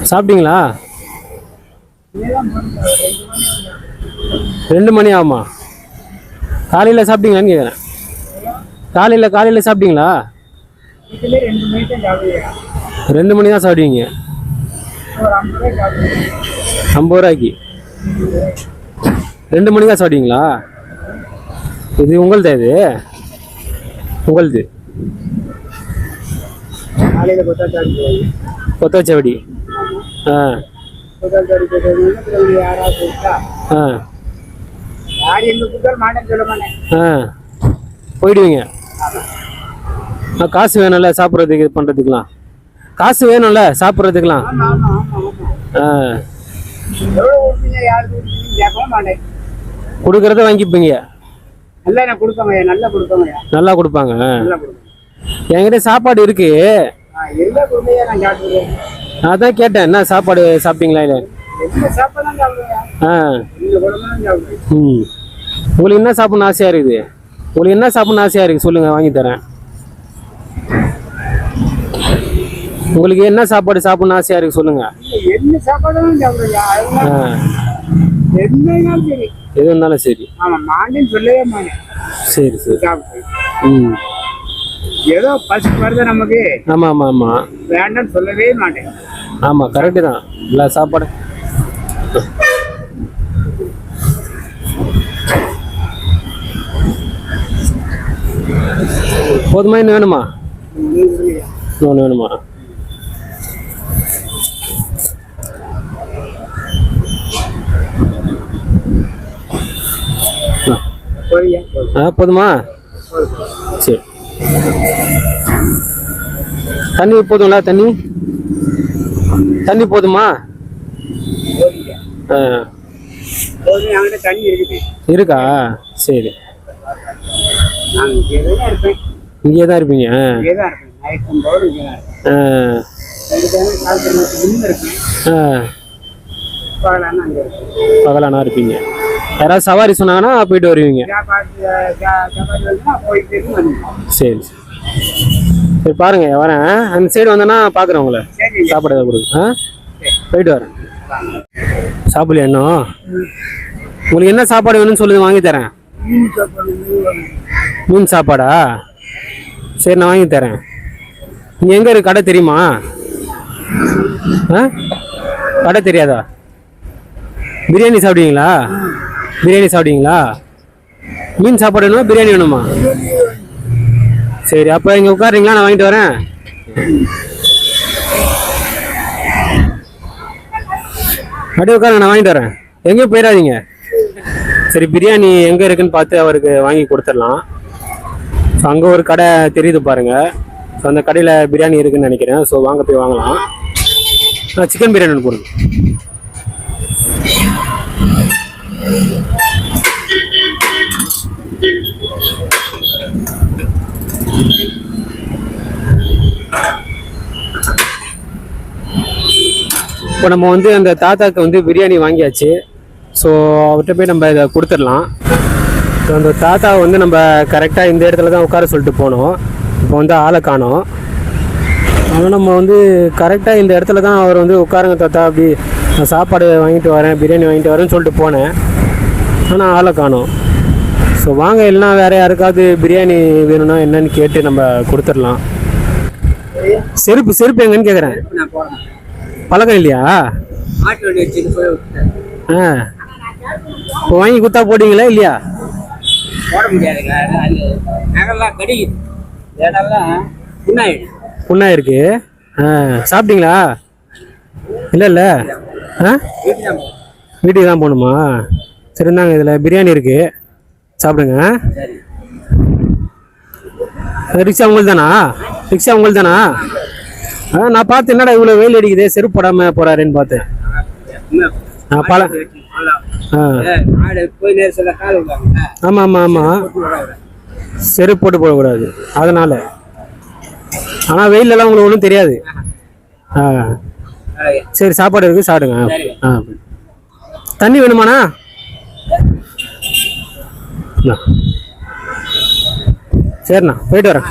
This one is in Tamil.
சாப்பிட்டீங்களா? 2 மணி ஆகுமா? காலையில் சாப்பிட்டீங்களான்னு கேட்குறேன். காலையில் சாப்பிட்டீங்களா? 2 மணி தான் சாப்பிடுவீங்க. 50 ரூபாய்க்கு 2 மணி தான் சாப்பிடுவீங்களா? இது உங்கள்தா? இது உங்களது கொத்தாச்சாவடி. ஆ ஆ போயிடுவீங்க. காசு வேணும்ல சாப்பிட்றதுக்கு, இது பண்ணுறதுக்கெலாம் காசு வேணும்ல சாப்பிட்றதுக்கெலாம். கொடுக்கறத வாங்கிப்பீங்க. நல்லா கொடுப்பாங்க. என்கிட்ட சாப்பாடு இருக்கு. அதான் கேட்டேன், என்ன சாப்பாடு சாப்பிட்டீங்களா? இல்லை. உங்களுக்கு என்ன சாப்பிட்ணும் ஆசையாக இருக்குது? சொல்லுங்கள், வாங்கி தரேன். உங்களுக்கு என்ன சாப்பாடு சாப்பிட்ணும் ஆசையாக இருக்குது சொல்லுங்க. எது இருந்தாலும் சரி. சரி சரி. ஏதோ பசி வருது நமக்கு. ஆமாம் வேண்டாம்னு சொல்லவே மாட்டேன். ஆமாம், கரெக்டு தான். எல்லா சாப்பாடு போதுமா? இன்னும் வேணுமா? இன்னொன்று வேணுமா? போதுமா? சரி. தண்ணி போதுங்களா? தண்ணி போதுமா? இருக்கா? சரி. இங்கே தான் இருப்பீங்க. பகலானா இருப்பீங்க. யாராவது சவாரி சொன்னாங்கன்னா போயிட்டு வருவீங்க. சரி சரி, பாருங்க வரேன். அந்த சைடு வந்தேன்னா பார்க்குறேன் உங்களை. சாப்பாடு ஏதாவது கொடுங்க. போயிட்டு வரேன். சாப்பிடல இன்னும்? உங்களுக்கு என்ன சாப்பாடு வேணும்னு சொல்லுங்க, வாங்கி தரேன். மீன் சாப்பாடா? சரி, நான் வாங்கி தரேன். நீங்கள் எங்கே இருக்கு கடை தெரியுமா? கடை தெரியாதா? பிரியாணி சாப்பிடுவீங்களா? மீன் சாப்பாடு வேணுமா பிரியாணி வேணுமா? சரி, அப்போ இங்கே உட்காருங்களா, நான் வாங்கிட்டு வரேன். அப்படியே உட்காருங்க, நான் வாங்கிட்டு வரேன். எங்கேயும் போயிடாதீங்க. சரி, பிரியாணி எங்கே இருக்குன்னு பார்த்து அவருக்கு வாங்கி கொடுத்துடலாம். ஸோ அங்கே ஒரு கடை தெரியுது பாருங்கள். ஸோ அந்த கடையில் பிரியாணி இருக்குதுன்னு நினைக்கிறேன். ஸோ வாங்க, போய் வாங்கலாம். சிக்கன் பிரியாணி ஒன்று போடுங்க. இப்போ நம்ம வந்து அந்த தாத்தாக்கு வந்து பிரியாணி வாங்கியாச்சு. ஸோ அவர்கிட்ட போய் நம்ம இதை கொடுத்துடலாம். ஸோ அந்த தாத்தாவை வந்து நம்ம கரெக்டாக இந்த இடத்துல தான் உட்கார சொல்லிட்டு போனோம். இப்போ வந்து ஆளை காணோம். ஆனால் நம்ம வந்து கரெக்டாக இந்த இடத்துல தான் அவர் வந்து உட்காருங்க தாத்தா, அப்படி நான் சாப்பாடு வாங்கிட்டு வரேன், பிரியாணி வாங்கிட்டு வரேன்னு சொல்லிட்டு போனேன். ஆனால் ஆளை காணோம். ஸோ வாங்க, இல்லைனா வேறு யாருக்காவது பிரியாணி வேணும்னா என்னன்னு கேட்டு நம்ம கொடுத்துடலாம். செருப்பு எங்கன்னு கேட்குறேன். பழக்கம் இல்லையா? இப்போ வாங்கி குத்தா போடுவீங்களா இல்லையா? புண்ணா இருக்கு. சாப்பிட்டீங்களா? இல்லை. வீட்டுக்கு தான் போகணுமா? சரி, இந்தாங்க, இதில் பிரியாணி இருக்கு, சாப்பிடுங்க. ரிக்ஷா உங்களுக்கு தானா? நான் பார்த்து என்னடா இவ்வளோ வெயில் அடிக்குது, செருப்பு போடாமல் போறாருன்னு பார்த்தேன். ஆமாம், செருப்பு போட்டு போடக்கூடாது அதனால. ஆனால் வெயிலெல்லாம் உங்களுக்கு ஒன்றும் தெரியாது. சரி, சாப்பாடு இருக்கு, சாப்பிடுங்க. தண்ணி வேணுமாண்ணா? சரிண்ணா, போயிட்டு வரேன்.